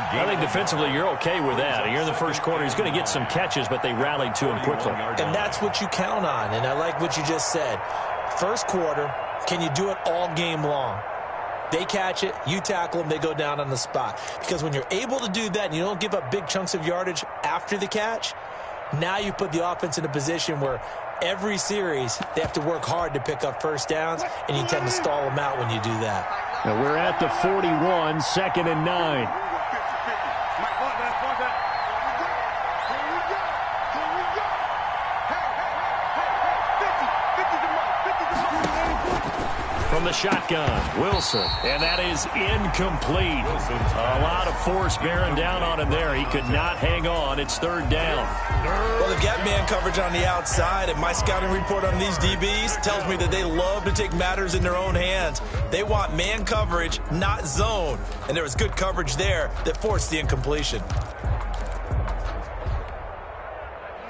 I think defensively you're okay with that. Here in the first quarter, he's going to get some catches, but they rallied to him quickly. And that's what you count on, and I like what you just said. First quarter, can you do it all game long? They catch it, you tackle them, they go down on the spot. Because when you're able to do that and you don't give up big chunks of yardage after the catch, now you put the offense in a position where every series they have to work hard to pick up first downs, and you tend to stall them out when you do that. Now we're at the 41, 2nd and 9. From the shotgun, Wilson, and that is incomplete. A lot of force bearing down on him there. He could not hang on. It's 3rd down. Well, they've got man coverage on the outside, and my scouting report on these DBs tells me that they love to take matters in their own hands. They want man coverage, not zone, and there was good coverage there that forced the incompletion.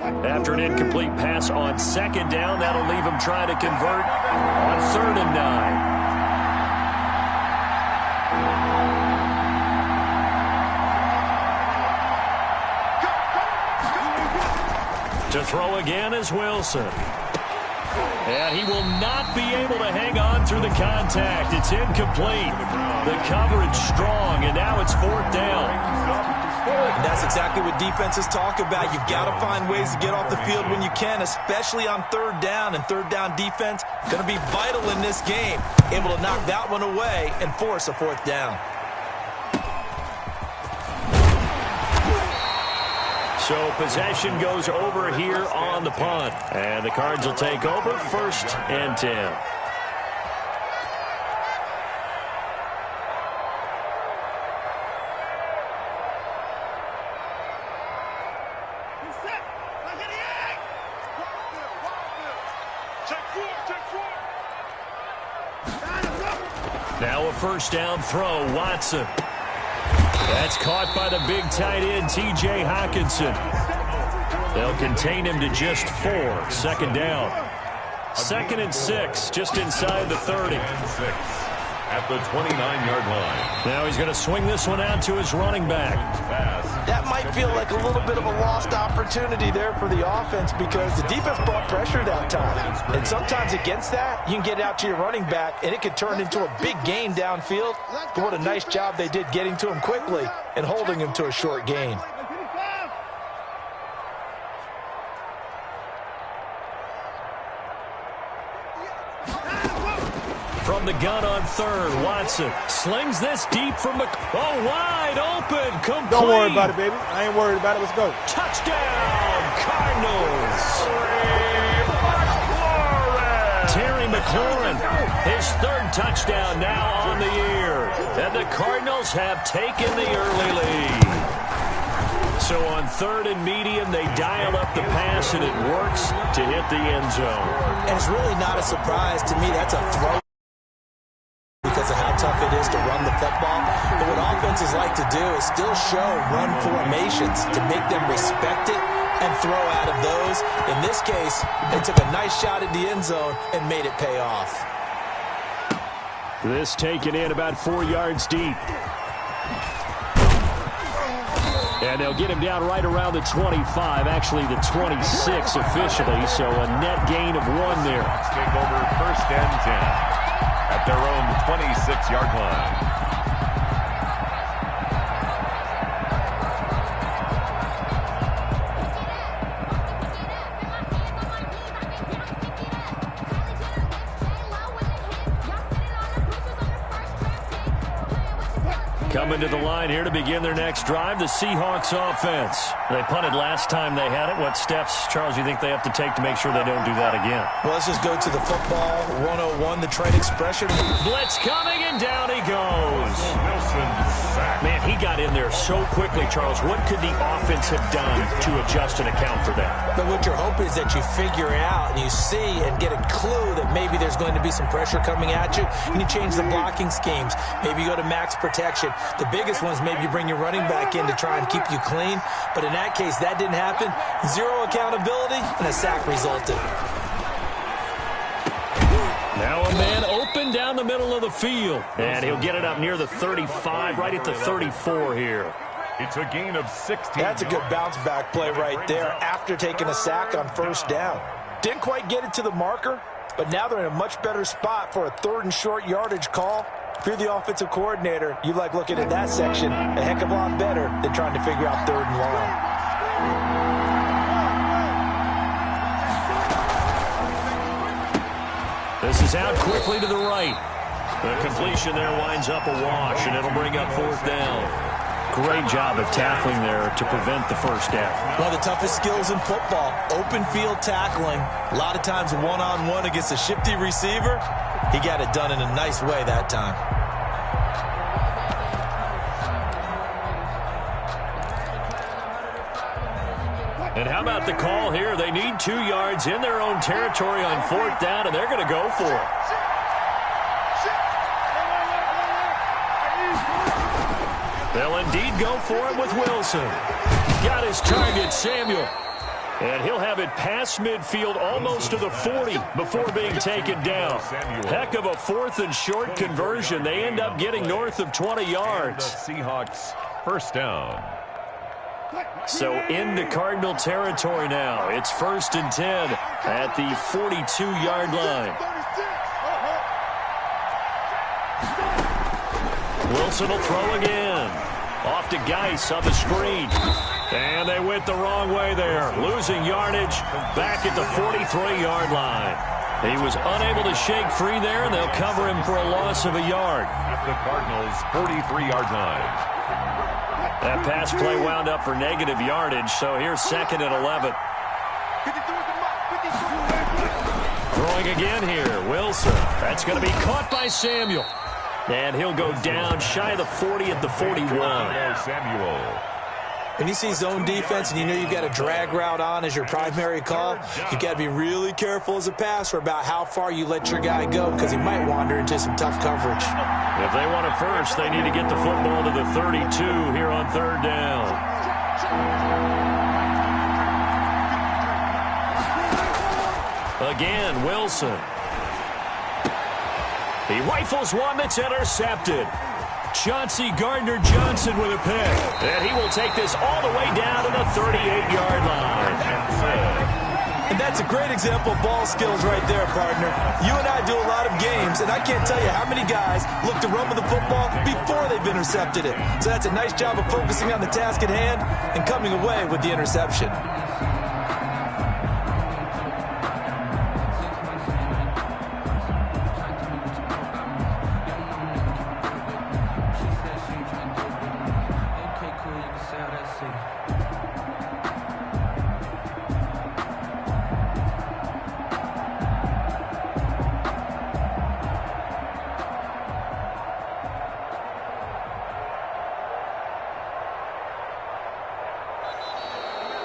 After an incomplete pass on 2nd down, that'll leave him trying to convert on 3rd and 9. To throw again is Wilson. And he will not be able to hang on through the contact. It's incomplete. The coverage strong, and now it's 4th down. And that's exactly what defenses talk about. You've got to find ways to get off the field when you can, especially on 3rd down. And 3rd down defense going to be vital in this game. Able to knock that one away and force a 4th down. So possession goes over here on the punt. And the Cards will take over 1st and 10. Now a 1st down throw, Watson. That's caught by the big tight end, T.J. Hockenson. They'll contain him to just 4. 2nd down. 2nd and 6, just inside the 30. At the 29-yard line. Now he's going to swing this one out to his running back. That might feel like a little bit of a lost opportunity there for the offense because the defense brought pressure that time. And sometimes against that, you can get out to your running back, and it could turn into a big gain downfield. But what a nice job they did getting to him quickly and holding him to a short gain. From the gun on 3rd, Watson slings this deep from the... Oh, wide open, complete. Don't worry about it, baby. I ain't worried about it. Let's go. Touchdown, Cardinals. Terry McLaurin, his 3rd touchdown now on the year. And the Cardinals have taken the early lead. So on 3rd and medium, they dial up the pass, and it works to hit the end zone. And it's really not a surprise to me. That's a throw because of how tough it is to run the football. But what offenses like to do is still show run formations to make them respect it and throw out of those. In this case, they took a nice shot at the end zone and made it pay off. This taken in about 4 yards deep. And they'll get him down right around the 25, actually the 26 officially, so a net gain of 1 there. Take over 1st and 10 at their own 26-yard line. Coming to the line here to begin their next drive, the Seahawks offense. They punted last time they had it. What steps, Charles, you think they have to take to make sure they don't do that again? Well, let's just go to the football 101, the trade expression. Blitz coming, and down he goes. Man, he got in there so quickly, Charles. What could the offense have done to adjust and account for that? But what you're hoping is that you figure out and you see and get a clue that maybe there's going to be some pressure coming at you, and you change the blocking schemes. Maybe you go to max protection. The biggest one is maybe you bring your running back in to try and keep you clean. But in that case, that didn't happen. Zero accountability, and a sack resulted. Now a man open down the middle of the field. And he'll get it up near the 35, right at the 34 here. It's a gain of 16. That's a good bounce-back play right there after taking a sack on first down. Didn't quite get it to the marker, but now they're in a much better spot for a 3rd and short yardage call. If you're the offensive coordinator, you like looking at that section a heck of a lot better than trying to figure out 3rd and long. This is out quickly to the right. The completion there winds up a wash, and it'll bring up 4th down. Great job of tackling there to prevent the first down. One of the toughest skills in football, open field tackling. A lot of times one-on-one against a shifty receiver. He got it done in a nice way that time. And how about the call here? They need 2 yards in their own territory on 4th down, and they're going to go for it. They'll indeed go for it with Wilson. Got his target, Samuel. And he'll have it past midfield almost to the 40 before being taken down. Heck of a 4th and short conversion. They end up getting north of 20 yards. The Seahawks first down. So into Cardinal territory now. It's 1st and 10 at the 42-yard line. Wilson will throw again. Off to Geis on the screen. And they went the wrong way there. Losing yardage back at the 43-yard line. He was unable to shake free there, and they'll cover him for a loss of a yard. At the Cardinals' 43-yard line. That pass play wound up for negative yardage, so here's 2nd and 11. Throwing again here, Wilson. That's going to be caught by Samuel. And he'll go down shy of the 40 at the 41. Samuel. When you see zone defense and you know you've got a drag route on as your primary call, you've got to be really careful as a passer about how far you let your guy go because he might wander into some tough coverage. If they want it first, they need to get the football to the 32 here on 3rd down. Again, Wilson. He rifles one that's intercepted. Chauncey Gardner-Johnson with a pick. And he will take this all the way down to the 38-yard line. And that's a great example of ball skills right there, partner. You and I do a lot of games, and I can't tell you how many guys look to run with the football before they've intercepted it. So that's a nice job of focusing on the task at hand and coming away with the interception.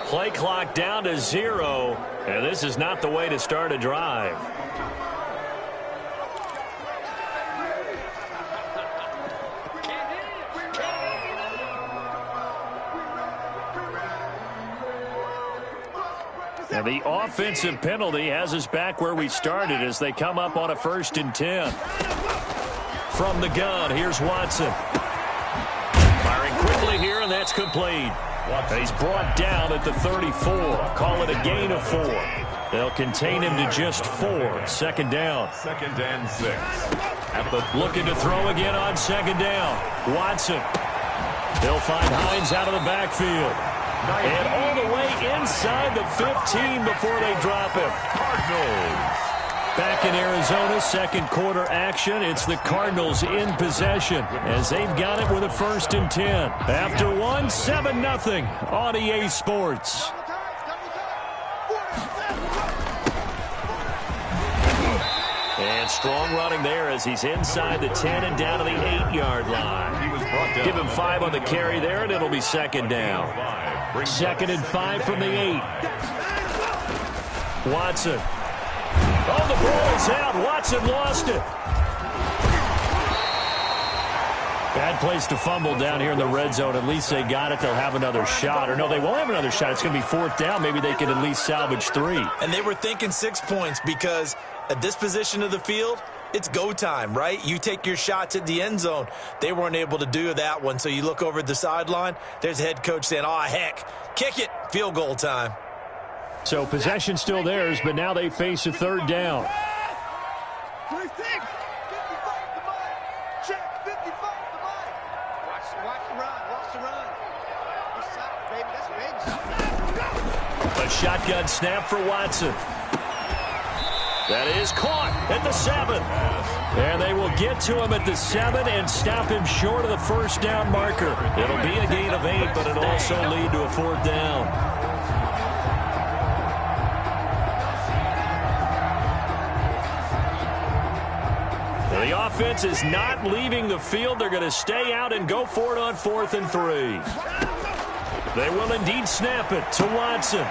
Play clock down to 0, and this is not the way to start a drive. And the offensive penalty has us back where we started as they come up on a 1st and 10. From the gun, here's Watson. Firing quickly here, and that's complete. He's brought down at the 34. Call it a gain of 4. They'll contain him to just 4. 2nd down. 2nd and 6. Looking to throw again on 2nd down. Watson. They'll find Hines out of the backfield. And all the way inside the 15 before they drop him. Cardinals. Back in Arizona, 2nd quarter action. It's the Cardinals in possession as they've got it with a 1st and 10. After 1, 7-0 on EA Sports. And strong running there as he's inside the 10 and down to the 8-yard line. Give him 5 on the carry there, and it'll be 2nd down. 2nd and 5 from the 8. Watson. Oh, the ball is out. Watson lost it. Bad place to fumble down here in the red zone. At least they got it. They'll have another shot. Or no, they won't have another shot. It's going to be 4th down. Maybe they can at least salvage 3. And they were thinking 6 points because at this position of the field, It's go time, right? You take your shots at the end zone. They weren't able to do that one, so you look over at the sideline. There's the head coach saying, oh, heck, kick it, field goal time. So possession still theirs, but now they face a third down. A shotgun snap for Watson. That is caught at the 7. And they will get to him at the 7 and stop him short of the first down marker. It'll be a gain of 8, but it'll also lead to a fourth down. The offense is not leaving the field. They're going to stay out and go for it on 4th and 3. They will indeed snap it to Watson.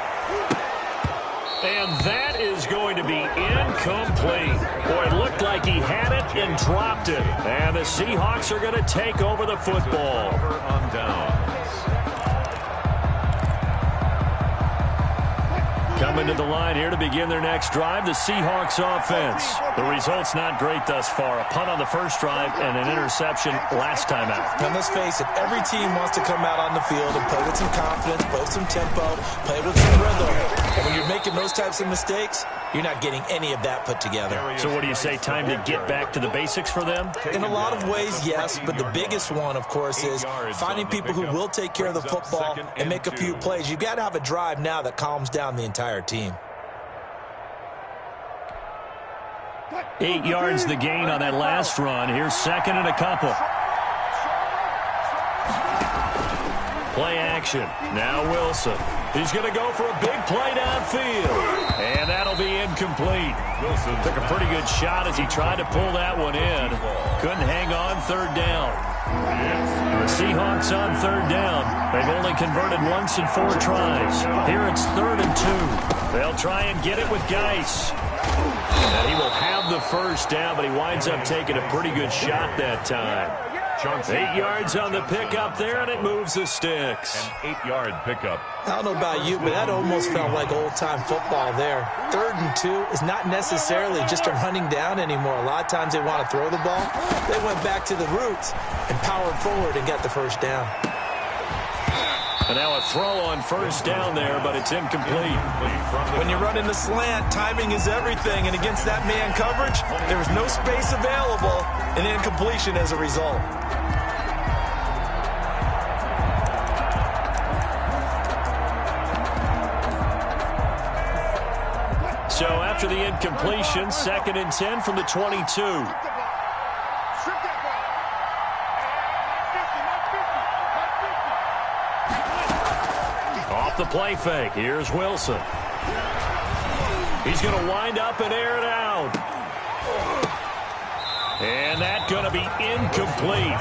And that is going to be incomplete. Boy, it looked like he had it and dropped it. And the Seahawks are going to take over the football. On downs. Coming to the line here to begin their next drive, the Seahawks offense. The result's not great thus far. A punt on the first drive and an interception last time out. And let's face it, every team wants to come out on the field and play with some confidence, play with some tempo, play with some rhythm. And when you're making those types of mistakes, you're not getting any of that put together. So what do you say, time to get back to the basics for them? In a lot of ways, yes, but the biggest one, of course, is finding people who will take care of the football and make a few plays. You've got to have a drive now that calms down the entire team. 8 yards the gain on that last run. Here's second and a couple. Play action. Now Wilson. He's going to go for a big play downfield. And that'll be incomplete. Wilson took a pretty good shot as he tried to pull that one in. Couldn't hang on, third down. The Seahawks on third down. They've only converted once in 4 tries. Here it's 3rd and 2. They'll try and get it with Geis. And he will have the first down, but he winds up taking a pretty good shot that time. 8 yards on the pickup there, and it moves the sticks. An 8-yard pickup. I don't know about you, but that almost felt like old-time football there. 3rd and 2 is not necessarily just a running down anymore. A lot of times they want to throw the ball. They went back to the roots and powered forward and got the first down. And now a throw on first down there, but it's incomplete. When you run in the slant, timing is everything, and against that man coverage, there was no space available, and incompletion as a result. So after the incompletion, 2nd and 10 from the 22. Off the play fake, here's Wilson. He's going to wind up and air it out. And that's going to be incomplete.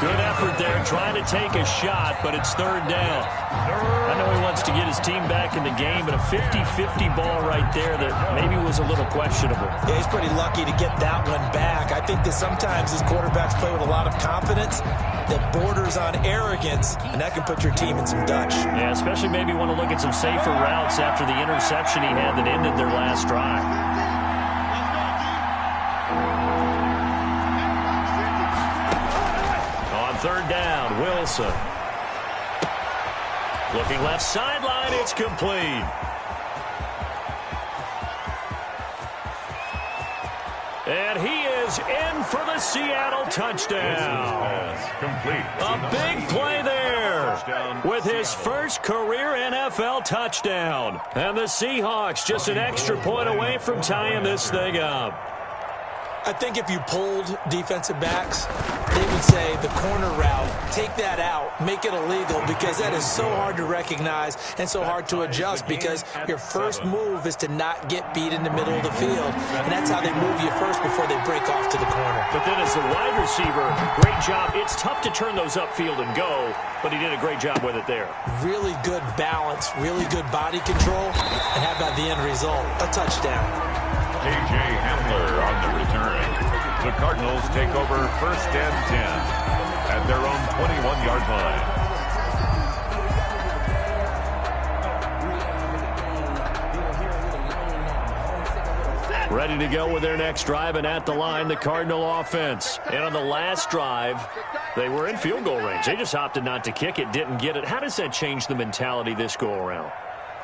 Good effort there, trying to take a shot, but it's 3rd down. I know he wants to get his team back in the game, but a 50-50 ball right there that maybe was a little questionable. Yeah, he's pretty lucky to get that one back. I think that sometimes his quarterbacks play with a lot of confidence that borders on arrogance, and that can put your team in some Dutch. Yeah, especially maybe want to look at some safer routes after the interception he had that ended their last drive. On 3rd down, Wilson. Looking left sideline, it's complete. And he is in for the Seattle touchdown. Complete. A big play there with his first career NFL touchdown. And the Seahawks just an extra point away from tying this thing up. I think if you polled defensive backs, they would say the corner route, take that out, make it illegal, because that is so hard to recognize and so hard to adjust, because your first move is to not get beat in the middle of the field, and that's how they move you first before they break off to the corner. But then as the wide receiver, great job. It's tough to turn those upfield and go, but he did a great job with it there. Really good balance, really good body control, and how about the end result? A touchdown. J.J. Hamler on the return. The Cardinals take over 1st and 10 at their own 21-yard line. Ready to go with their next drive, and at the line, the Cardinal offense. And on the last drive, they were in field goal range. They just opted not to kick it, didn't get it. How does that change the mentality this go-around?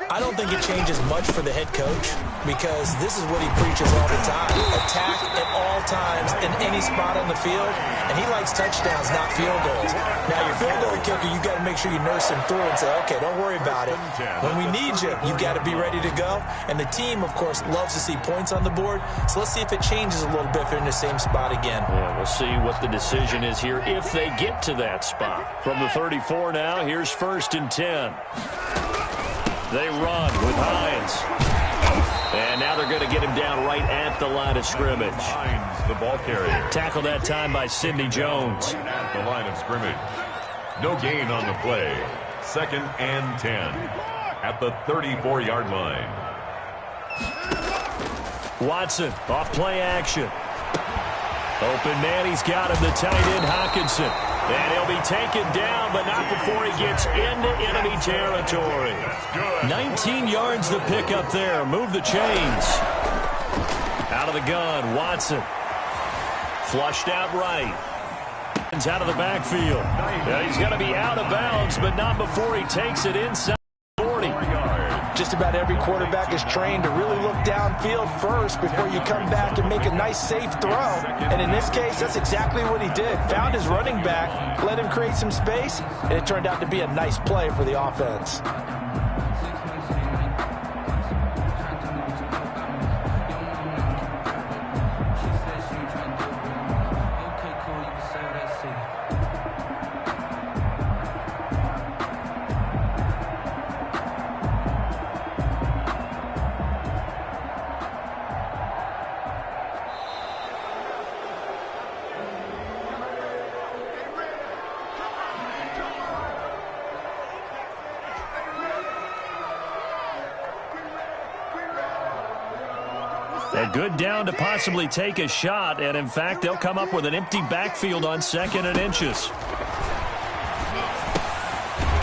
I don't think it changes much for the head coach because this is what he preaches all the time. Attack at all times in any spot on the field, and he likes touchdowns, not field goals. Now, your field goal kicker, you got to make sure you nurse him through and say, okay, don't worry about it. When we need you, you got to be ready to go. And the team, of course, loves to see points on the board, so let's see if it changes a little bit if they're in the same spot again. Yeah, we'll see what the decision is here if they get to that spot. From the 34 now, here's 1st and 10. They run with Hines. And now they're going to get him down right at the line of scrimmage. Hines, the ball carrier. Tackled that time by Sidney Jones. At the line of scrimmage. No gain on the play. 2nd and 10. At the 34-yard line. Watson, off play action. Open man, he's got him, the tight end, Hockenson. And he'll be taken down, but not before he gets into enemy territory. 19 yards the pick up there. Move the chains. Out of the gun, Watson. Flushed out right. Out of the backfield. Yeah, he's going to be out of bounds, but not before he takes it inside 40. Just about every quarterback is trained to really look downfield first before you come back and make a nice, safe throw. And in this case, that's exactly what he did. Found his running back, let him create some space, and it turned out to be a nice play for the offense. A good down to possibly take a shot, and in fact, they'll come up with an empty backfield on 2nd and inches.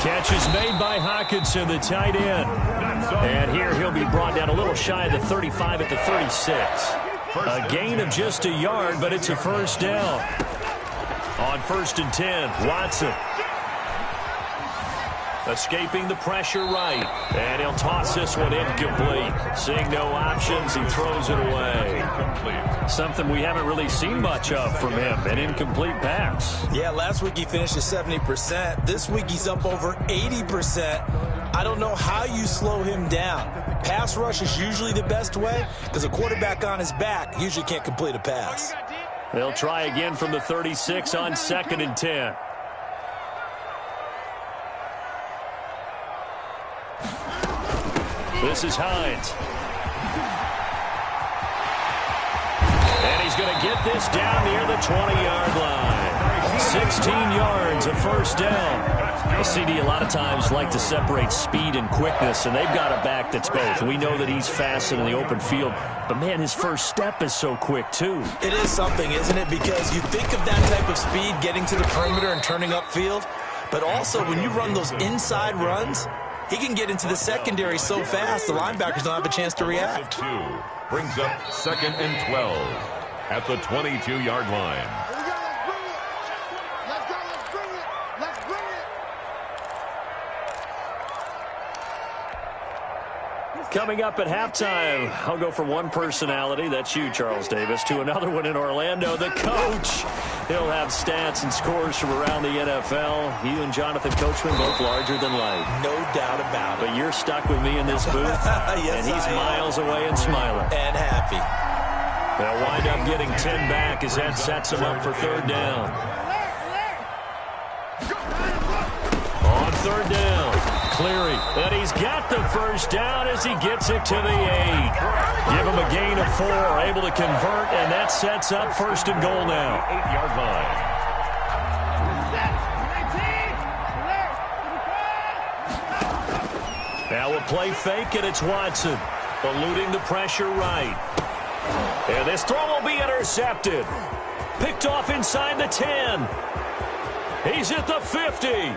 Catch is made by Hockenson, the tight end. And here he'll be brought down a little shy of the 35 at the 36. A gain of just a yard, but it's a 1st down. On 1st and 10, Watson. Escaping the pressure right. And he'll toss this one incomplete. Seeing no options, he throws it away. Something we haven't really seen much of from him, an incomplete pass. Yeah, last week he finished at 70%. This week he's up over 80%. I don't know how you slow him down. Pass rush is usually the best way because a quarterback on his back usually can't complete a pass. They'll try again from the 36 on 2nd and 10. This is Hines. And he's going to get this down near the 20-yard line. 16 yards, a 1st down. The CD a lot of times like to separate speed and quickness, and they've got a back that's both. We know that he's fast in the open field, but, man, his first step is so quick, too. It is something, isn't it? Because you think of that type of speed getting to the perimeter and turning upfield, but also when you run those inside runs, he can get into the secondary so fast, the linebackers don't have a chance to react. Brings up 2nd and 12 at the 22-yard line. Coming up at halftime, I'll go from one personality, that's you, Charles Davis, to another one in Orlando, the coach. He'll have stats and scores from around the NFL. You and Jonathan Coachman, both larger than life. No doubt about it. But you're stuck with me in this booth, yes, and he's miles away and smiling. And happy. They'll wind up getting 10 back as that sets him up for 3rd down. On 3rd down. Cleary, and he's got the 1st down as he gets it to the 8. Give him a gain of 4, able to convert, and that sets up 1st and goal now. 8-yard line. Now a play fake, and it's Watson, eluding the pressure right. And this throw will be intercepted. Picked off inside the 10. He's at the 50.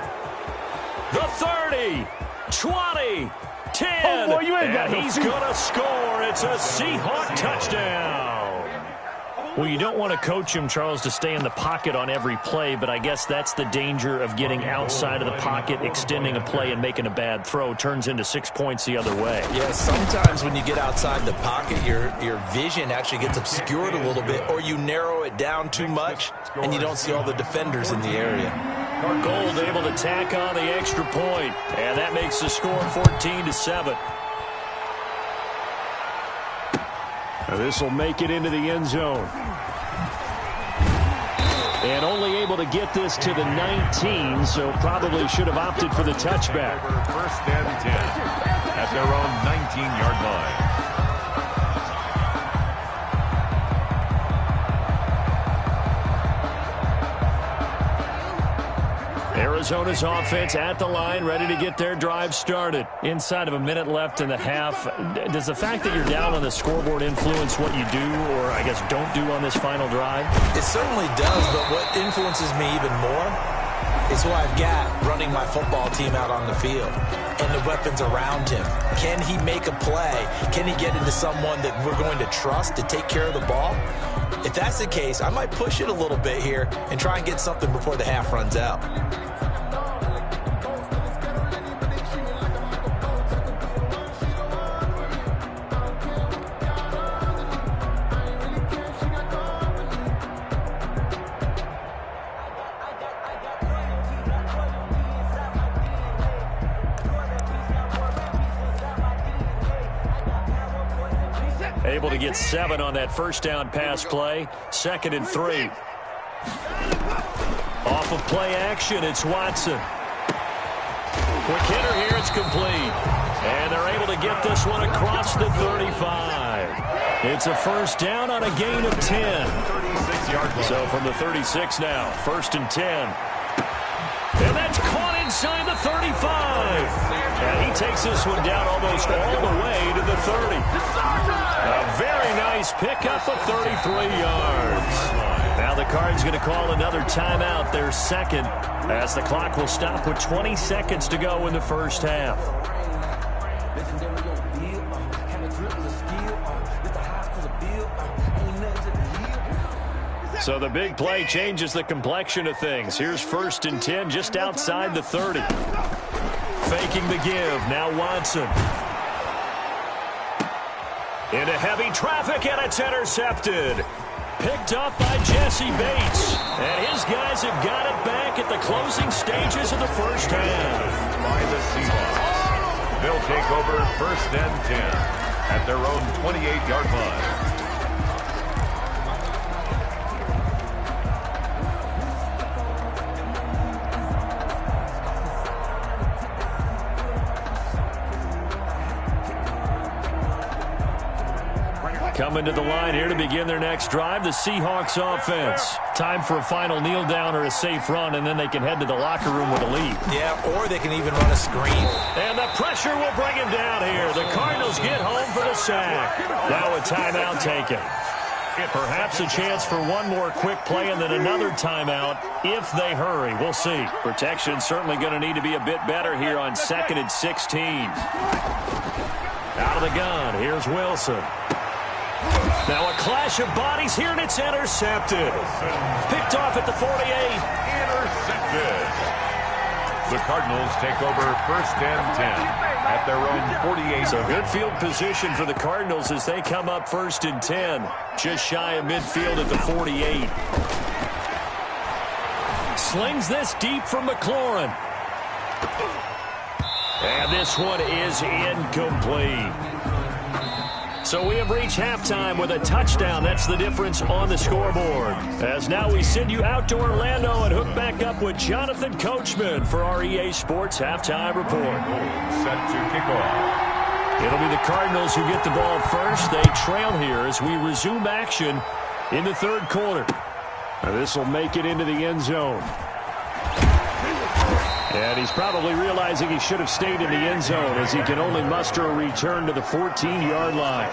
The 30, 20, 10. Oh, boy, you ain't got no he's feet. going to score. It's a Seahawk touchdown. Well, you don't want to coach him, Charles, to stay in the pocket on every play, but I guess that's the danger of getting outside of the pocket, extending a play, and making a bad throw. Turns into 6 points the other way. Yeah, sometimes when you get outside the pocket, your vision actually gets obscured a little bit, or you narrow it down too much, and you don't see all the defenders in the area. Gold able to tack on the extra point, and that makes the score 14-7. This will make it into the end zone. And only able to get this to the 19, so probably should have opted for the touchback. First and 10 at their own 19-yard line. Arizona's offense at the line, ready to get their drive started. Inside of a minute left in the half. Does the fact that you're down on the scoreboard influence what you do, or I guess don't do on this final drive? It certainly does, but what influences me even more is who I've got running my football team out on the field and the weapons around him. Can he make a play? Can he get into someone that we're going to trust to take care of the ball? If that's the case, I might push it a little bit here and try and get something before the half runs out. Able to get 7 on that first down pass play. 2nd and 3. Off of play action, it's Watson. Quick hitter here, it's complete. And they're able to get this one across the 35. It's a first down on a gain of 10. So from the 36 now, 1st and 10. And that's caught inside the 35. And he takes this one down almost all the way to the 30. A very nice pickup of 33 yards. Now the Cards going to call another timeout, their second, as the clock will stop with 20 seconds to go in the first half. So the big play changes the complexion of things. Here's 1st and 10 just outside the 30. Faking the give. Now Watson. Into heavy traffic, and it's intercepted. Picked up by Jesse Bates. And his guys have got it back at the closing stages of the first half. By the Seahawks. They'll take over 1st and 10 at their own 28-yard line. Coming to the line here to begin their next drive, the Seahawks offense. Time for a final kneel down or a safe run, and then they can head to the locker room with a lead. Yeah, or they can even run a screen. And the pressure will bring him down here. The Cardinals get home for the sack. Now a timeout taken. Perhaps a chance for one more quick play and then another timeout if they hurry. We'll see. Protection certainly going to need to be a bit better here on 2nd and 16. Out of the gun, here's Wilson. Now a clash of bodies here, and it's intercepted. Picked off at the 48. Intercepted. The Cardinals take over 1st and 10 at their own 48. So good field position for the Cardinals as they come up 1st and 10. Just shy of midfield at the 48. Slings this deep from McLaurin. And this one is incomplete. So we have reached halftime with a touchdown. That's the difference on the scoreboard. As now we send you out to Orlando and hook back up with Jonathan Coachman for our EA Sports Halftime Report. Set to kick off. It'll be the Cardinals who get the ball first. They trail here as we resume action in the 3rd quarter. This will make it into the end zone. And he's probably realizing he should have stayed in the end zone as he can only muster a return to the 14-yard line.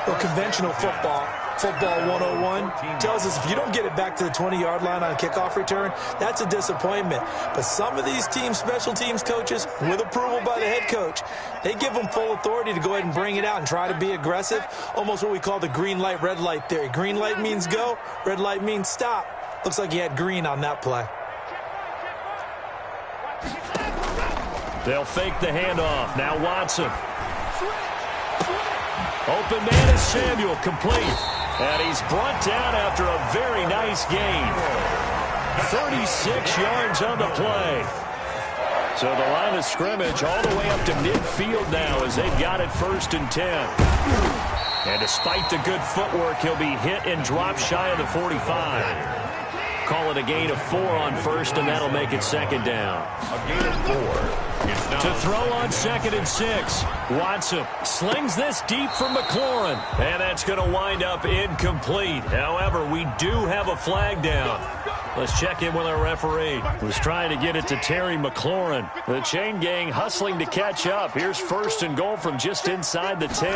Well, conventional football, Football 101 tells us if you don't get it back to the 20-yard line on a kickoff return, that's a disappointment. But some of these teams, special teams coaches, with approval by the head coach, they give them full authority to go ahead and bring it out and try to be aggressive, almost what we call the green light, red light theory. Green light means go, red light means stop. Looks like he had green on that play. They'll fake the handoff. Now Watson. Open man is Samuel, complete. And he's brought down after a very nice gain. 36 yards on the play. So the line of scrimmage all the way up to midfield now as they've got it 1st and 10. And despite the good footwork, he'll be hit and drop shy of the 45. Call it a gain of 4 on 1st, and that'll make it 2nd down. A gain of 4. To throw on 2nd and 6. Watson slings this deep for McLaurin. And that's going to wind up incomplete. However, we do have a flag down. Let's check in with our referee, who's trying to get it to Terry McLaurin. The chain gang hustling to catch up. Here's 1st and goal from just inside the 10.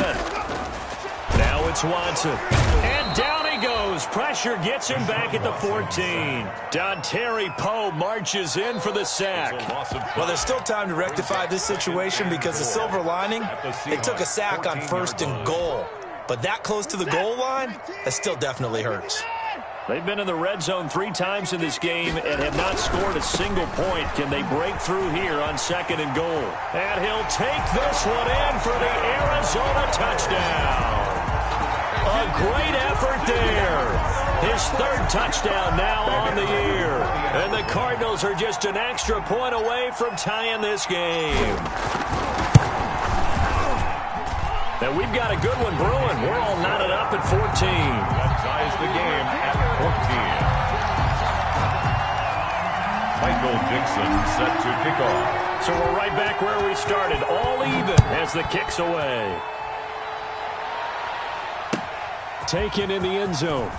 Now it's Watson. And down he goes. Pressure gets him back at the 14. Dontari Poe marches in for the sack. Well, there's still time to rectify this situation because the silver lining, they took a sack on 1st and goal. But that close to the goal line, that still definitely hurts. They've been in the red zone 3 times in this game and have not scored a single point. Can they break through here on 2nd and goal? And he'll take this one in for the Arizona touchdown. A great effort there. His 3rd touchdown now on the year. And the Cardinals are just an extra point away from tying this game. And we've got a good one brewing. We're all knotted up at 14. That ties the game at 14. Michael Dixon set to kick off. So we're right back where we started, all even as the kick's away. Taken in the end zone.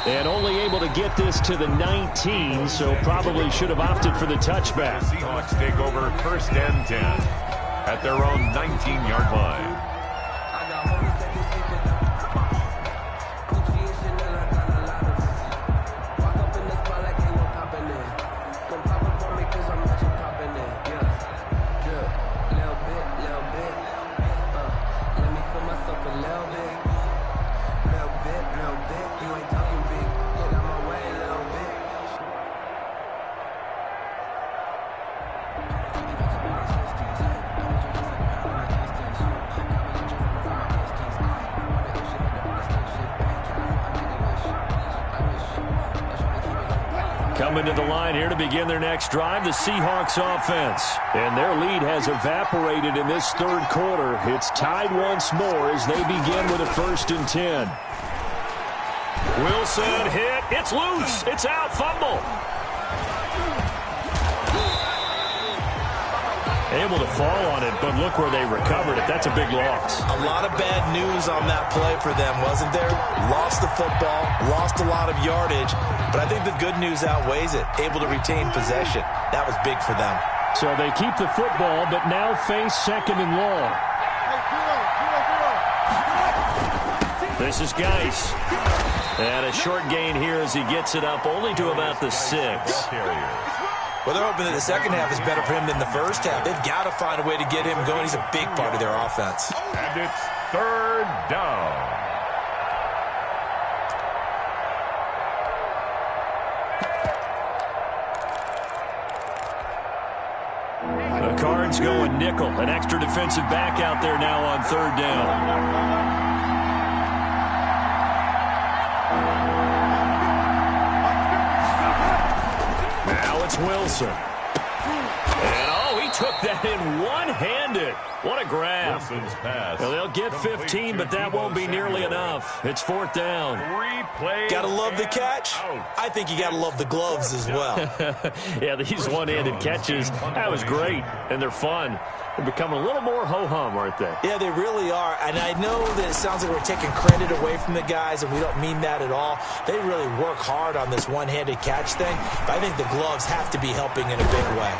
And only able to get this to the 19, so probably should have opted for the touchback. The Seahawks take over 1st and 10 at their own 19-yard line. Coming to the line here to begin their next drive, the Seahawks offense. And their lead has evaporated in this 3rd quarter. It's tied once more as they begin with a 1st and 10. Wilson hit. It's loose. It's out. Fumble. Able to fall on it, but look where they recovered it. That's a big loss. A lot of bad news on that play for them, wasn't there? Lost the football, lost a lot of yardage, but I think the good news outweighs it. Able to retain possession. That was big for them. So they keep the football, but now face 2nd and long. This is Geis. And a short gain here as he gets it up only to about the 6. Well, they're hoping that the second half is better for him than the first half. They've got to find a way to get him going. He's a big part of their offense. And it's 3rd down. The Cards going nickel. An extra defensive back out there now on 3rd down. Wilson. And, oh, he took that in one-handed. What a grab. Wilson's pass. Well, they'll get 15, but that won't be nearly enough. It's 4th down. Got to love the catch. I think you got to love the gloves as well. Yeah, these one-handed catches, that was great, and they're fun. They're becoming a little more ho-hum, aren't they? Yeah, they really are. And I know that it sounds like we're taking credit away from the guys, and we don't mean that at all. They really work hard on this one-handed catch thing, but I think the gloves have to be helping in a big way.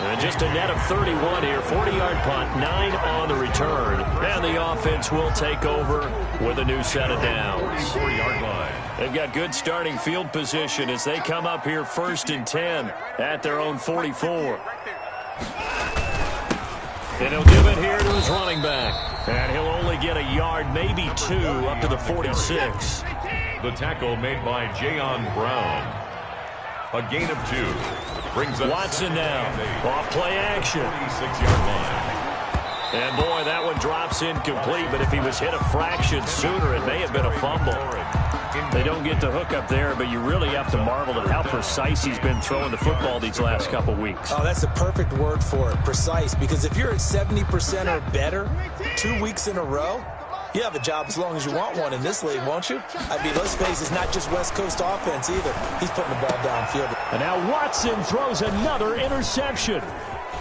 And just a net of 31 here. 40-yard punt, 9 on the return. And the offense will take over with a new set of downs. 44-yard line. They've got good starting field position as they come up here 1st and 10 at their own 44. And he'll give it here to his running back. And he'll only get a yard, maybe 2, up to the 46. The tackle made by Jayon Brown. A gain of 2. Brings up Watson now. Off play action. 46-yard line. And boy, that one drops incomplete, but if he was hit a fraction sooner, it may have been a fumble. They don't get the hook up there, but you really have to marvel at how precise he's been throwing the football these last couple weeks. Oh, that's the perfect word for it, precise, because if you're at 70% or better 2 weeks in a row, you have a job as long as you want one in this league, won't you? I mean, let's face it, it's not just West Coast offense either. He's putting the ball downfield. And now Watson throws another interception.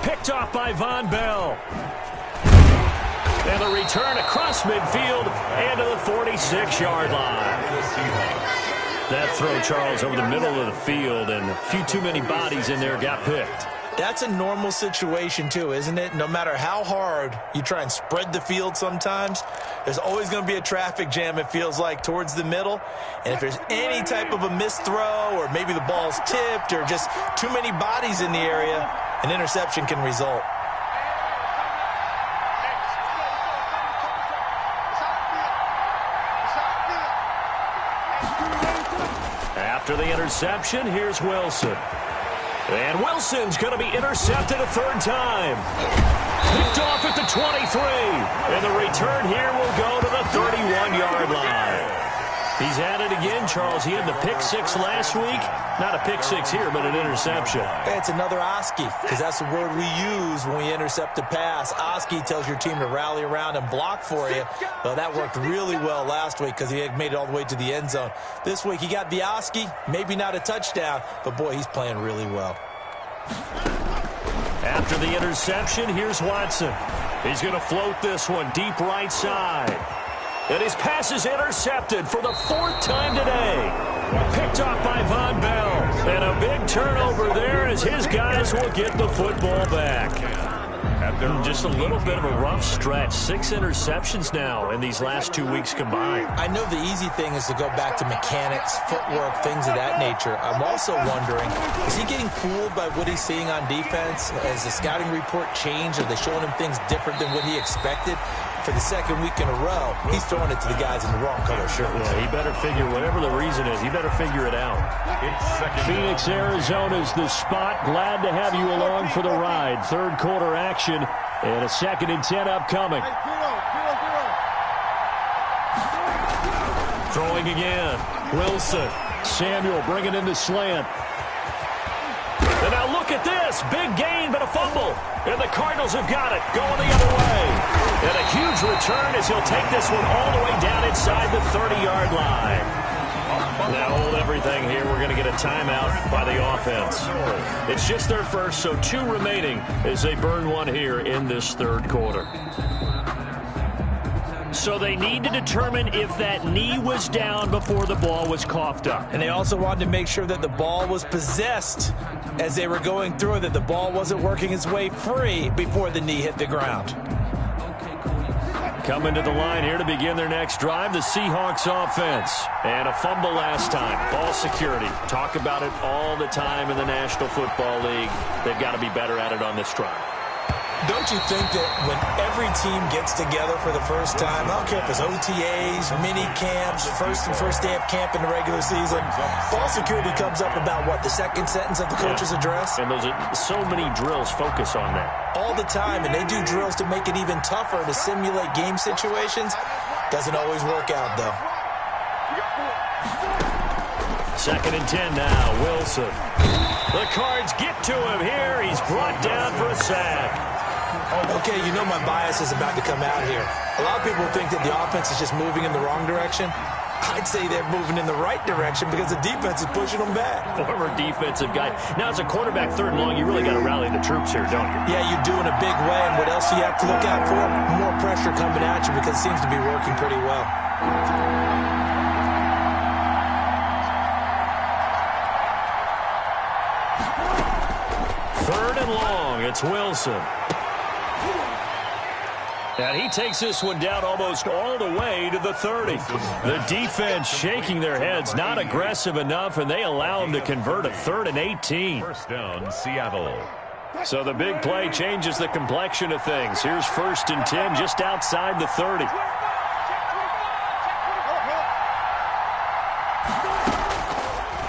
Picked off by Von Bell. And the return across midfield and to the 46-yard line. That throw, Charles, over the middle of the field, and a few too many bodies in there got picked. That's a normal situation, too, isn't it? No matter how hard you try and spread the field sometimes, there's always going to be a traffic jam, it feels like, towards the middle. And if there's any type of a missed throw or maybe the ball's tipped or just too many bodies in the area, an interception can result. After the interception, here's Wilson. And Wilson's going to be intercepted a 3rd time. Picked off at the 23. And the return here will go to the 31-yard line. He's at it again, Charles. He had the pick 6 last week. Not a pick 6 here, but an interception. It's another Oski, because that's the word we use when we intercept a pass. Oski tells your team to rally around and block for you. Well, that worked really well last week because he had made it all the way to the end zone. This week he got the Oski, maybe not a touchdown, but boy, he's playing really well. After the interception, here's Watson. He's going to float this one deep right side. And his pass is intercepted for the 4th time today. Picked off by Von Bell. And a big turnover there as his guys will get the football back. Just a little bit of a rough stretch. 6 interceptions now in these last 2 weeks combined. I know the easy thing is to go back to mechanics, footwork, things of that nature. I'm also wondering, is he getting fooled by what he's seeing on defense? Has the scouting report changed? Are they showing him things different than what he expected? For the 2nd week in a row, he's throwing it to the guys in the wrong color shirts. Yeah, he better figure, whatever the reason is, he better figure it out. Phoenix, Arizona's the spot. Glad to have you along for the ride. 3rd quarter action and a 2nd and 10 upcoming. Throwing again. Wilson. Samuel bringing in the slant. And now look at this. Big gain, but a fumble. And the Cardinals have got it. Going the other way. And a huge return as he'll take this one all the way down inside the 30-yard line. Now hold everything here. We're going to get a timeout by the offense. It's just their first, so 2 remaining as they burn one here in this 3rd quarter. So they need to determine if that knee was down before the ball was coughed up. And they also wanted to make sure that the ball was possessed as they were going through, that the ball wasn't working its way free before the knee hit the ground. Coming to the line here to begin their next drive, the Seahawks offense. And a fumble last time. Ball security. Talk about it all the time in the National Football League. They've got to be better at it on this drive. Don't you think that when every team gets together for the first time, I don't care if it's OTAs, mini camps, first day of camp in the regular season, ball security comes up about, what, the 2nd sentence of the coach's address? And those are so many drills focus on that. All the time, and they do drills to make it even tougher to simulate game situations. Doesn't always work out, though. 2nd and 10 now, Wilson. The Cards get to him here. He's brought down for a sack. Okay, you know my bias is about to come out here. A lot of people think that the offense is just moving in the wrong direction. I'd say they're moving in the right direction because the defense is pushing them back. Former defensive guy. Now, as a quarterback 3rd and long, you really got to rally the troops here, don't you? Yeah, you do in a big way. And what else do you have to look out for? More pressure coming at you because it seems to be working pretty well. 3rd and long. It's Wilson. And he takes this one down almost all the way to the 30. The defense shaking their heads, not aggressive enough, and they allow him to convert a 3rd and 18. First down, Seattle. So the big play changes the complexion of things. Here's 1st and 10 just outside the 30.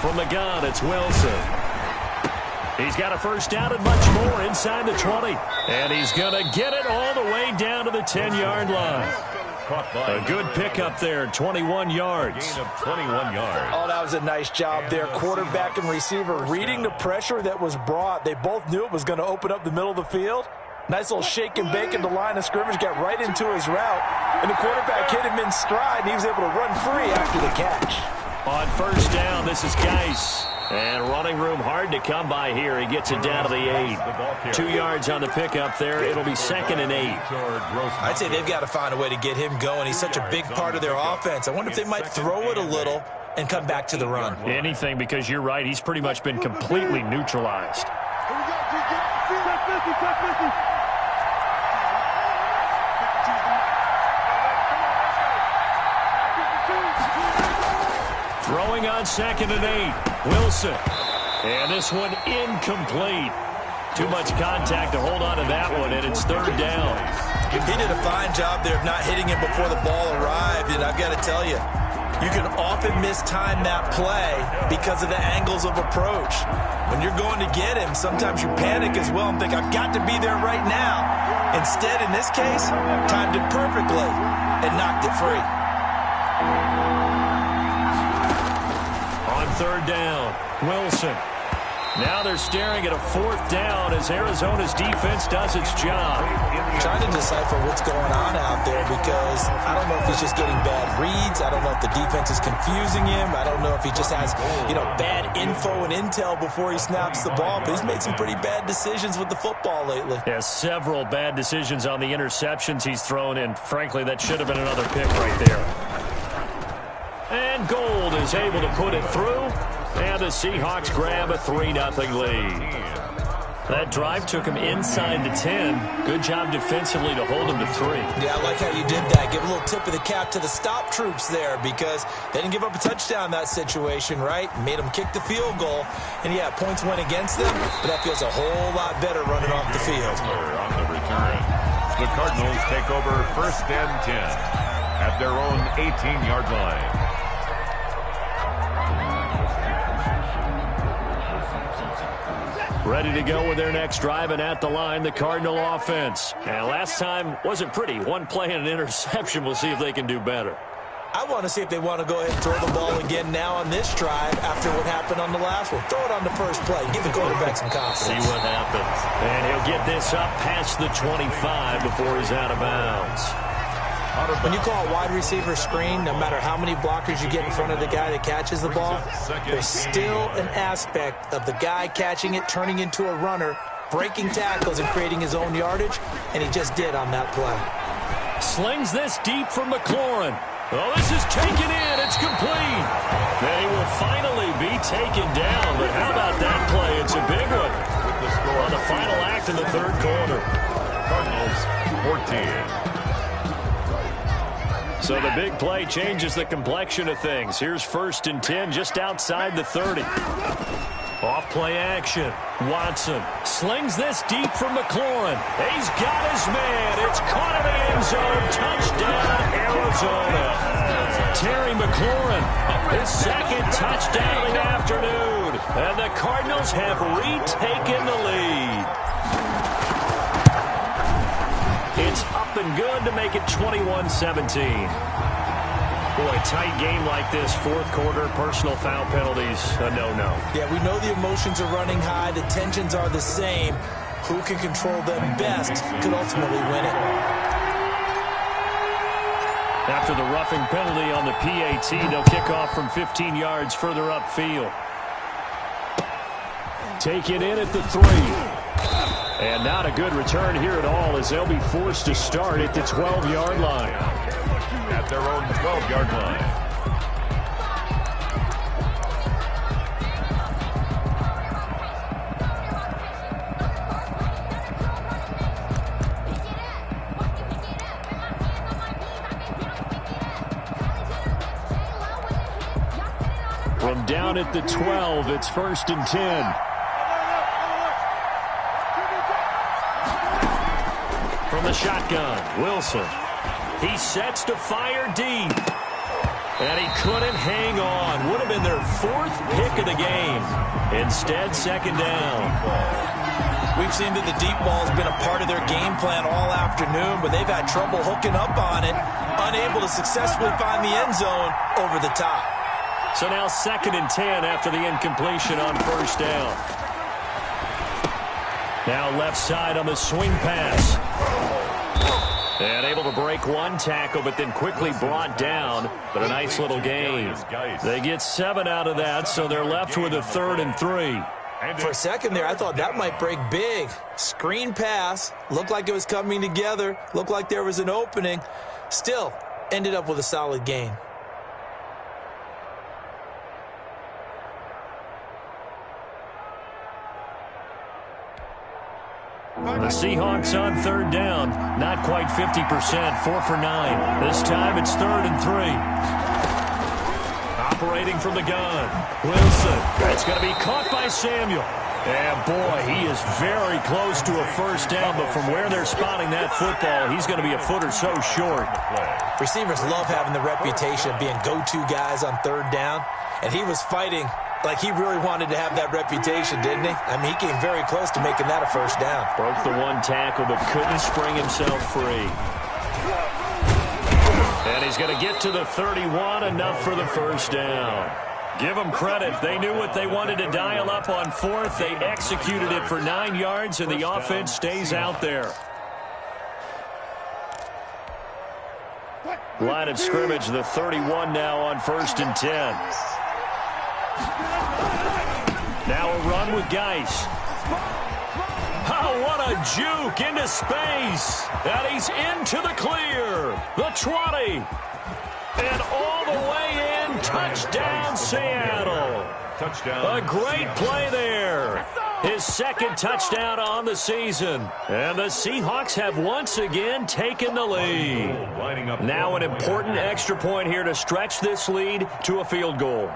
From the gun, it's Wilson. He's got a first down and much more inside the 20. And he's going to get it all the way down to the 10-yard line. A good pickup there, 21 yards. Gain of 21 yards. Oh, that was a nice job there. Quarterback and receiver reading the pressure that was brought. They both knew it was going to open up the middle of the field. Nice little shake and bake in the line of scrimmage, got right into his route. And the quarterback hit him in stride, and he was able to run free after the catch. On first down, this is Geis. And running room hard to come by here. He gets it down to the 8. 2 yards on the pickup there. It'll be 2nd and 8. I'd say they've got to find a way to get him going. He's such a big part of their offense. I wonder if they might throw it a little and come back to the run. Anything, because you're right. He's pretty much been completely neutralized. Throwing on 2nd and 8. Wilson. And this one incomplete. Too much contact to hold on to that one, and it's 3rd down. He did a fine job there of not hitting him before the ball arrived, and I've got to tell you, you can often mistime that play because of the angles of approach. When you're going to get him, sometimes you panic as well and think, I've got to be there right now. Instead, in this case, timed it perfectly and knocked it free. On 3rd down, Wilson. Now they're staring at a 4th down as Arizona's defense does its job. Trying to decipher what's going on out there because I don't know if he's just getting bad reads. I don't know if the defense is confusing him. I don't know if he just has, bad info and intel before he snaps the ball. But he's made some pretty bad decisions with the football lately. Yeah, several bad decisions on the interceptions he's thrown in. Frankly, that should have been another pick right there. And Gold is able to put it through. And the Seahawks grab a 3-0 lead. That drive took him inside the 10. Good job defensively to hold him to 3. Yeah, I like how you did that. Give a little tip of the cap to the stop troops there because they didn't give up a touchdown in that situation, right? Made them kick the field goal. And, yeah, points went against them, but that feels a whole lot better running off the field. On the return, the Cardinals take over 1st and 10 at their own 18-yard line. Ready to go with their next drive, and at the line, the Cardinal offense. And last time wasn't pretty. One play and an interception. We'll see if they can do better. I want to see if they want to go ahead and throw the ball again now on this drive after what happened on the last one. Throw it on the first play. Give the quarterback some confidence. See what happens. And he'll get this up past the 25 before he's out of bounds. When you call a wide receiver screen, no matter how many blockers you get in front of the guy that catches the ball, there's still an aspect of the guy catching it, turning into a runner, breaking tackles and creating his own yardage, and he just did on that play. Slings this deep from McLaurin. Oh, this is taken in. It's complete. They will finally be taken down, but how about that play? It's a big one. With the score on the final act in the 3rd quarter. Cardinals 14. So the big play changes the complexion of things. Here's 1st and 10 just outside the 30. Off play action. Watson slings this deep from McLaurin. He's got his man. It's caught in the end zone. Touchdown, Arizona. Terry McLaurin, his 2nd touchdown of the afternoon. And the Cardinals have retaken the lead. It's up and good to make it 21-17. Boy, tight game like this, 4th quarter, personal foul penalties, a no-no. Yeah, we know the emotions are running high. The tensions are the same. Who can control them best could ultimately win it. After the roughing penalty on the PAT, they'll kick off from 15 yards further upfield. Taken in at the 3. And not a good return here at all as they'll be forced to start at the 12-yard line. At their own 12-yard line. From down at the 12, it's 1st and 10. From the shotgun, Wilson. He sets to fire deep. And he couldn't hang on. Would have been their 4th pick of the game. Instead, 2nd down. We've seen that the deep ball has been a part of their game plan all afternoon, but they've had trouble hooking up on it, unable to successfully find the end zone over the top. So now 2nd and 10 after the incompletion on 1st down. Now left side on the swing pass. And able to break one tackle, but then quickly brought down. But a nice little gain. They get 7 out of that, so they're left with a 3rd and 3. For a second there, I thought that might break big. Screen pass. Looked like it was coming together. Looked like there was an opening. Still, ended up with a solid gain. The Seahawks on 3rd down. Not quite 50%. 4 for 9. This time it's 3rd and 3. Operating from the gun. Wilson. It's going to be caught by Samuel. And boy, he is very close to a 1st down, but from where they're spotting that football, he's going to be a foot or so short. Receivers love having the reputation of being go-to guys on 3rd down, and he was fighting like he really wanted to have that reputation, didn't he? I mean, he came very close to making that a 1st down. Broke the one tackle, but couldn't spring himself free. And he's going to get to the 31, enough for the 1st down. Give them credit. They knew what they wanted to dial up on 4th. They executed it for 9 yards, and the offense stays out there. Line of scrimmage, the 31 now on 1st and 10. Now a run with Geis. Oh, what a juke into space. And he's into the clear. The 20. And all the way in. Touchdown, Seattle. Touchdown. A great play there. His 2nd touchdown on the season. And the Seahawks have once again taken the lead. Now an important extra point here to stretch this lead to a field goal.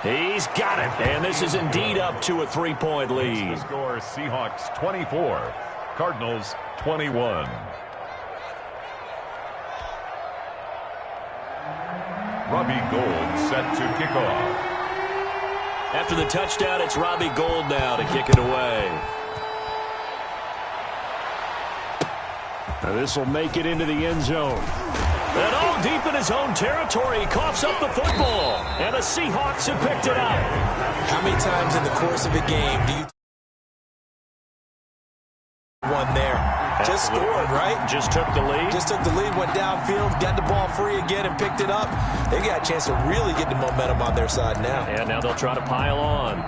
He's got it, and this is indeed up to a 3-point lead. The score, Seahawks 24, Cardinals 21. Robbie Gould set to kick off. After the touchdown, it's Robbie Gould now to kick it away. Now this will make it into the end zone. And all deep in his own territory, he coughs up the football. And the Seahawks have picked it up. How many times in the course of a game do you one there? Just scored, right? Just took the lead. Just took the lead, went downfield, got the ball free again, and picked it up. They got a chance to really get the momentum on their side now. And now they'll try to pile on.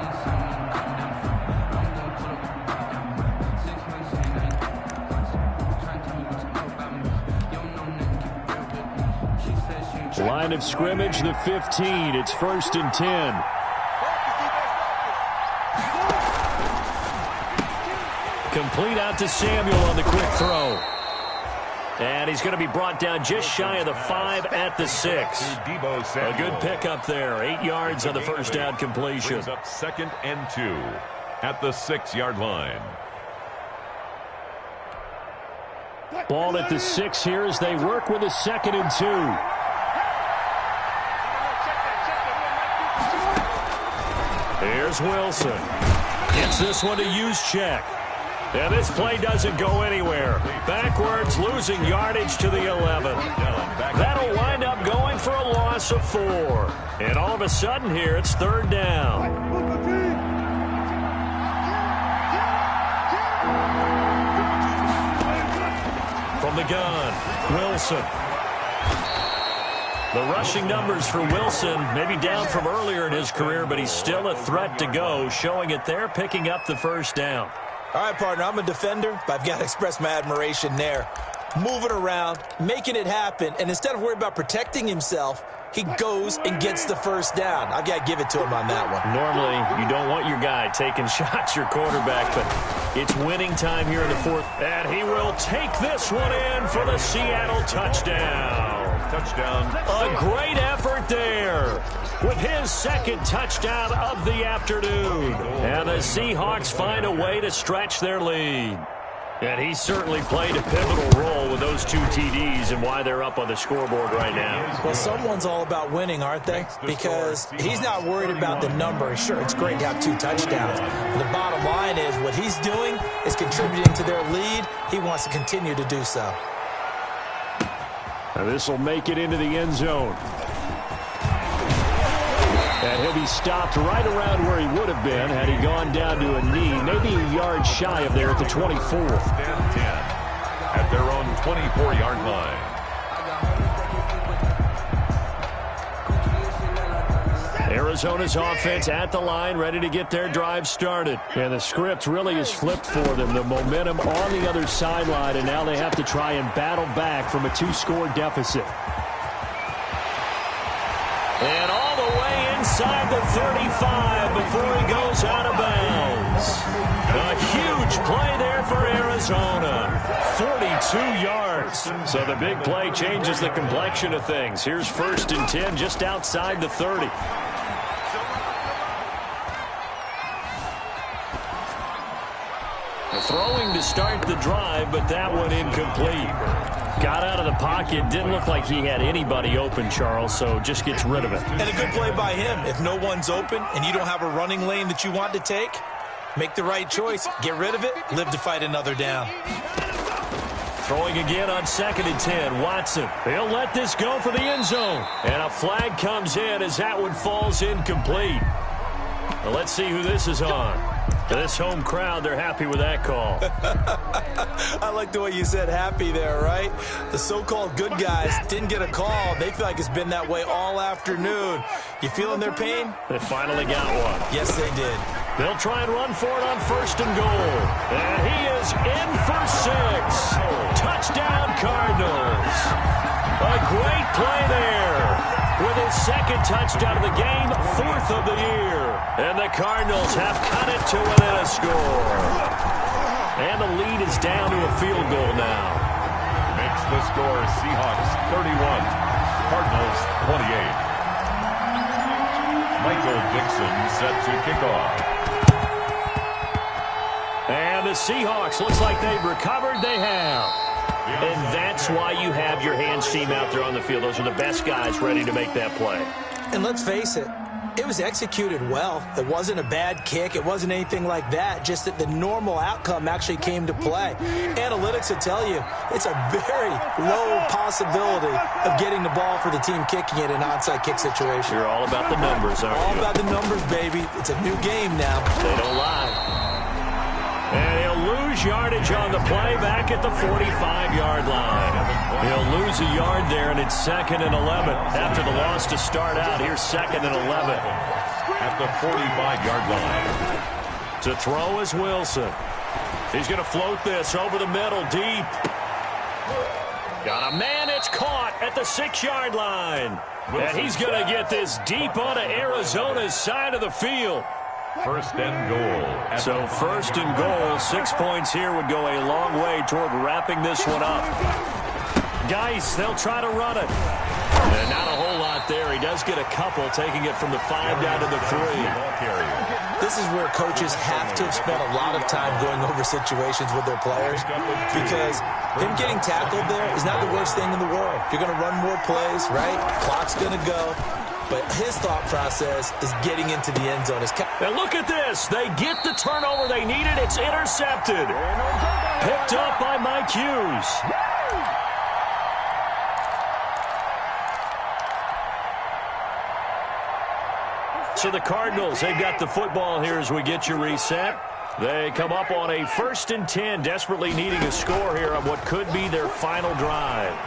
Line of scrimmage, the 15. It's 1st and 10. Complete out to Samuel on the quick throw. And he's going to be brought down just shy of the 5 at the 6. A good pickup there. 8 yards on the 1st down completion. Brings up 2nd and 2 at the 6-yard line. Ball at the 6 here as they work with a 2nd and 2. Here's Wilson. Gets this one to use check. And this play doesn't go anywhere. Backwards, losing yardage to the 11. That'll wind up going for a loss of 4. And all of a sudden here, it's 3rd down. From the gun, Wilson. The rushing numbers for Wilson, maybe down from earlier in his career, but he's still a threat to go, showing it there, picking up the 1st down. All right, partner, I'm a defender, but I've got to express my admiration there. Moving around, making it happen, and instead of worrying about protecting himself, he goes and gets the 1st down. I've got to give it to him on that one. Normally, you don't want your guy taking shots, your quarterback, but It's winning time here in the fourth. And he will take this one in for the Seattle touchdown. Touchdown. A great effort there with his second touchdown of the afternoon. And the Seahawks find a way to stretch their lead. And he certainly played a pivotal role with those 2 TDs and why they're up on the scoreboard right now. Well, someone's all about winning, aren't they? Because he's not worried about the number. Sure, it's great to have 2 touchdowns. But the bottom line is what he's doing is contributing to their lead. He wants to continue to do so. And this will make it into the end zone. And he'll be stopped right around where he would have been had he gone down to a knee, maybe a yard shy of there at the 24. 10 at their own 24-yard line. Arizona's offense at the line, ready to get their drive started. And the script really is flipped for them. The momentum on the other sideline, and now they have to try and battle back from a 2-score deficit. And all the way inside the 35 before he goes out of bounds. A huge play there for Arizona. 42 yards. So the big play changes the complexion of things. Here's 1st and 10 just outside the 30. Throwing to start the drive, but that one incomplete. Got out of the pocket. Didn't look like he had anybody open, Charles, so just gets rid of it. And a good play by him. If no one's open and you don't have a running lane that you want to take, make the right choice. Get rid of it. Live to fight another down. Throwing again on 2nd and 10. Watson. He'll let this go for the end zone. And a flag comes in as that one falls incomplete. Well, let's see who this is on. This home crowd, they're happy with that call. I like the way you said happy there, right? The so-called good guys didn't get a call. They feel like it's been that way all afternoon. You feeling their pain? They finally got one. Yes, they did. They'll try and run for it on 1st and goal. And he is in for 6. Touchdown, Cardinals. A great play there. With his 2nd touchdown of the game, 4th of the year. And the Cardinals have cut it to within a score. And the lead is down to a field goal now. Makes the score Seahawks 31, Cardinals 28. Michael Dixon set to kick off. And the Seahawks, looks like they've recovered. They have. And that's why you have your hands team out there on the field. Those are the best guys ready to make that play. And let's face it, it was executed well. It wasn't a bad kick. It wasn't anything like that. Just that the normal outcome actually came to play. Analytics will tell you it's a very low possibility of getting the ball for the team kicking it in an onside kick situation. You're all about the numbers, aren't you? All about the numbers, baby. It's a new game now. They don't lie. And he'll lose yardage on the play back at the 45-yard line. He'll lose a yard there, and it's 2nd and 11. After the loss to start out, here's 2nd and 11. At the 45-yard line. To throw is Wilson. He's going to float this over the middle, deep. Got a man, it's caught at the 6-yard line. And he's going to get this deep onto Arizona's side of the field. 1st and goal. So 1st and goal, 6 points here would go a long way toward wrapping this one up. Geis, they'll try to run it. And not a whole lot there. He does get a couple, taking it from the 5 down to the 3. This is where coaches have to have spent a lot of time going over situations with their players, because him getting tackled there is not the worst thing in the world. You're going to run more plays, right? Clock's going to go. But his thought process is getting into the end zone. And look at this. They get the turnover they needed. It's intercepted. Picked up by Mike Hughes. So the Cardinals, they've got the football here as we get you reset. They come up on a 1st and 10, desperately needing a score here on what could be their final drive.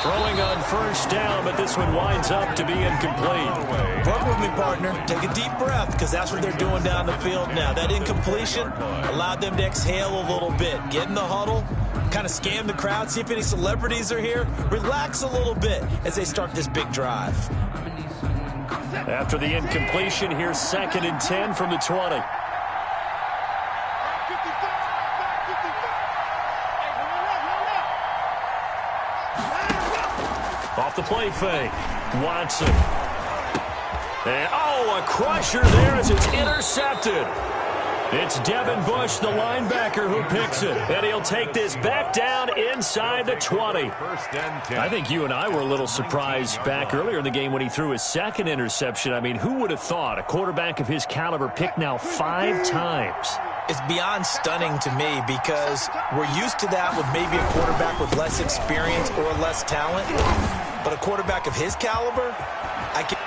Throwing on 1st down, but this one winds up to be incomplete. Work with me, partner. Take a deep breath, because that's what they're doing down the field now. That incompletion allowed them to exhale a little bit. Get in the huddle, kind of scan the crowd, see if any celebrities are here. Relax a little bit as they start this big drive. After the incompletion, here's 2nd and 10 from the 20. Off the play fake. Watson. And, a crusher there as it's intercepted. It's Devin Bush, the linebacker, who picks it. And he'll take this back down inside the 20. I think you and I were a little surprised back earlier in the game when he threw his 2nd interception. I mean, who would have thought a quarterback of his caliber picked now 5 times? It's beyond stunning to me because we're used to that with maybe a quarterback with less experience or less talent. But a quarterback of his caliber,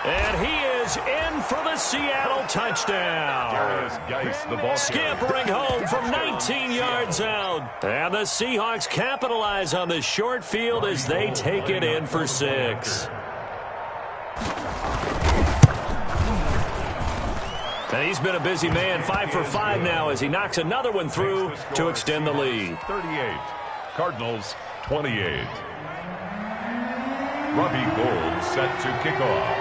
and he is in for the Seattle touchdown. Scampering home from 19 yards out. And the Seahawks capitalize on the short field as they take it in for 6. And he's been a busy man, 5 for 5 now as he knocks another one through to extend the lead. 38, Cardinals 28. Robbie Gould set to kick off.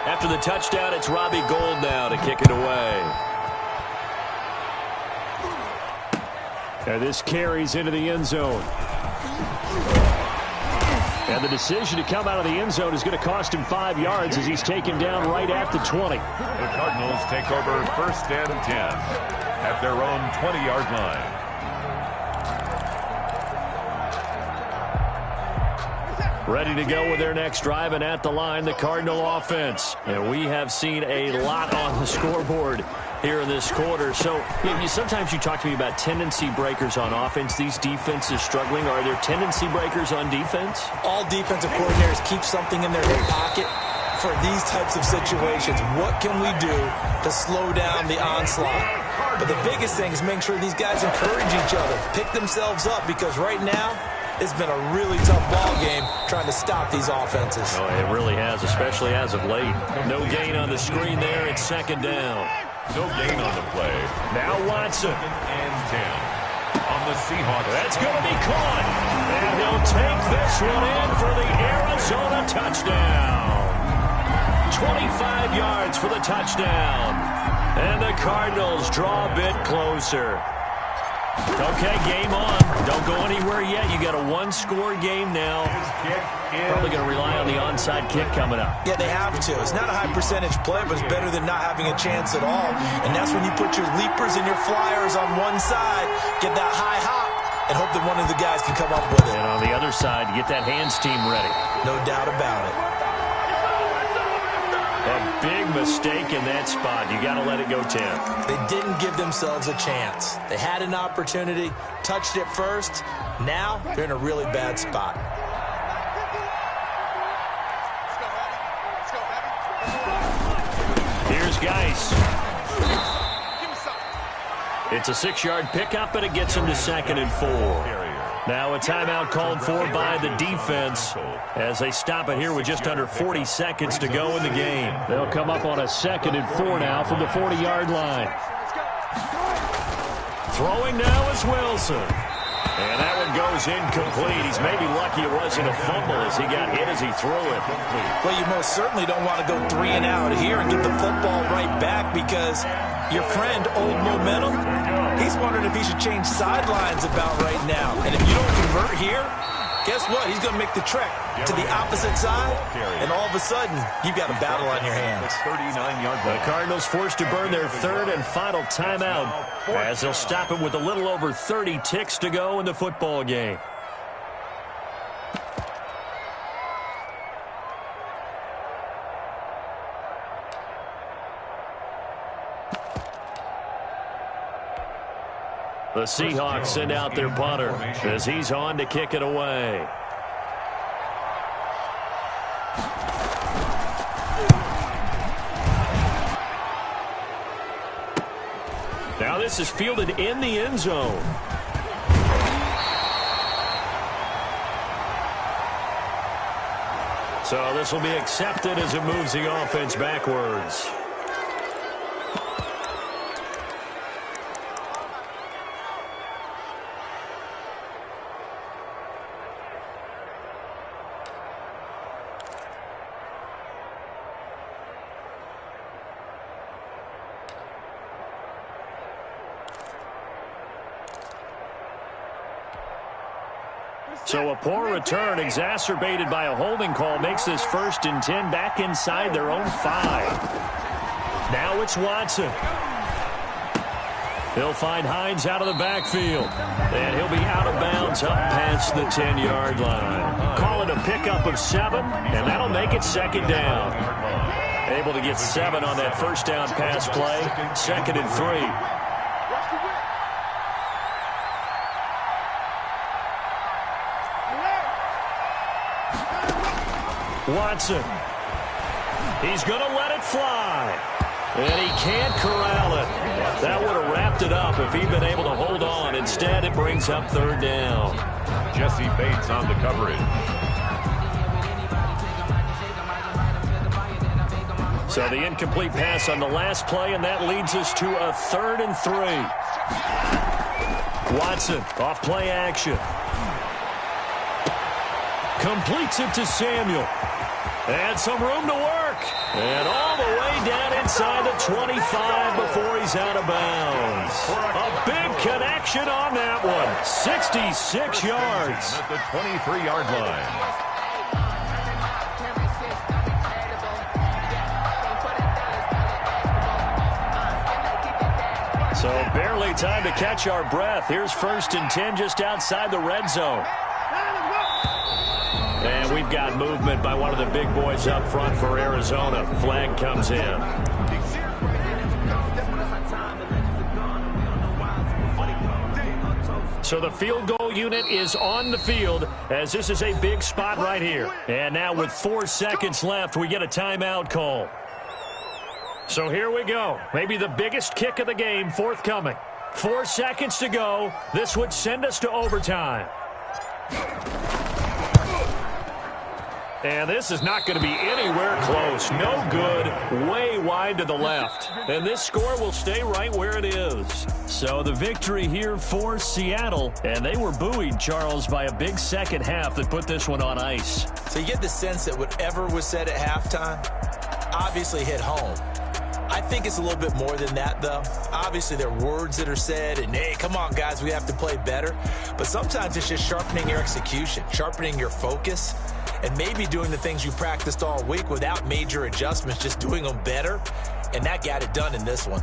After the touchdown, it's Robbie Gould now to kick it away. And this carries into the end zone. And the decision to come out of the end zone is going to cost him 5 yards as he's taken down right at the 20. The Cardinals take over 1st and 10 at their own 20-yard line. Ready to go with their next drive, and at the line, the Cardinal offense. And we have seen a lot on the scoreboard here in this quarter. So sometimes you talk to me about tendency breakers on offense. These defenses struggling. Are there tendency breakers on defense? All defensive coordinators keep something in their hip pocket for these types of situations. What can we do to slow down the onslaught? But the biggest thing is making sure these guys encourage each other, pick themselves up, because right now, it's been a really tough ball game trying to stop these offenses. Oh, it really has, especially as of late. No gain on the screen there. It's 2nd down. No gain on the play. Now Watson. 2nd and 10 on the Seahawks. That's going to be caught. And he'll take this one in for the Arizona touchdown. 25 yards for the touchdown. And the Cardinals draw a bit closer. Okay, game on. Don't go anywhere yet. You got a 1-score game now. Probably going to rely on the onside kick coming up. Yeah, they have to. It's not a high percentage play, but it's better than not having a chance at all. And that's when you put your leapers and your flyers on one side, get that high hop, and hope that one of the guys can come up with it. And on the other side, get that hands team ready. No doubt about it. A big mistake in that spot. You got to let it go, Tim. They didn't give themselves a chance. They had an opportunity, touched it first. Now they're in a really bad spot. Here's Geis. It's a 6-yard pickup, and it gets him to 2nd and 4. Now a timeout called for by the defense as they stop it here with just under 40 seconds to go in the game. They'll come up on a 2nd and 4 now from the 40-yard line. Throwing now is Wilson. And that one goes incomplete. He's maybe lucky it wasn't a fumble as he got hit as he threw it. Well, you most certainly don't want to go 3 and out here and get the football right back because your friend, Old Momentum, he's wondering if he should change sidelines about right now. And if you don't convert here, guess what? He's going to make the trek to the opposite side, and all of a sudden, you've got a battle on your hands. 39-yard The Cardinals forced to burn their 3rd and final timeout as they'll stop it with a little over 30 ticks to go in the football game. The Seahawks send out their punter as he's on to kick it away. Now this is fielded in the end zone. So this will be accepted as it moves the offense backwards. So a poor return exacerbated by a holding call makes this 1st and 10 back inside their own 5. Now it's Watson. He'll find Hines out of the backfield. And he'll be out of bounds up past the 10-yard line. Call it a pickup of 7, and that'll make it 2nd down. Able to get 7 on that 1st down pass play. 2nd and 3. Watson. He's going to let it fly. And he can't corral it. That would have wrapped it up if he'd been able to hold on. Instead, it brings up 3rd down. Jesse Bates on the coverage. So the incomplete pass on the last play, and that leads us to a 3rd and 3. Watson off play action. Completes it to Samuel. And some room to work. And all the way down inside the 25 before he's out of bounds. A big connection on that one. 66 yards. At the 23-yard line. So barely time to catch our breath. Here's 1st and 10 just outside the red zone. And we've got movement by one of the big boys up front for Arizona. Flag comes in. So the field goal unit is on the field as this is a big spot right here. And now with 4 seconds left, we get a timeout call. So here we go. Maybe the biggest kick of the game forthcoming. 4 seconds to go. This would send us to overtime. And this is not going to be anywhere close. No good. Way wide to the left. And this score will stay right where it is. So the victory here for Seattle. And they were buoyed, Charles, by a big second half that put this one on ice. So you get the sense that whatever was said at halftime obviously hit home. I think it's a little bit more than that, though. Obviously, there are words that are said, and, hey, come on, guys, we have to play better. But sometimes it's just sharpening your execution, sharpening your focus, and maybe doing the things you practiced all week without major adjustments, just doing them better, and that got it done in this one.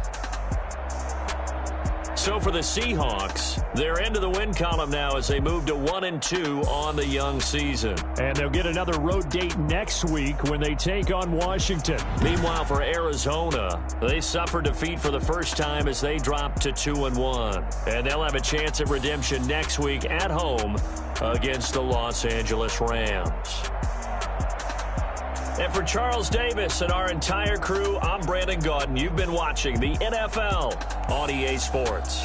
So for the Seahawks, they're into the win column now as they move to 1-2 on the young season. And they'll get another road date next week when they take on Washington. Meanwhile, for Arizona, they suffered defeat for the first time as they dropped to 2-1. And they'll have a chance at redemption next week at home against the Los Angeles Rams. And for Charles Davis and our entire crew, I'm Brandon Gaudin. You've been watching the NFL on EA Sports.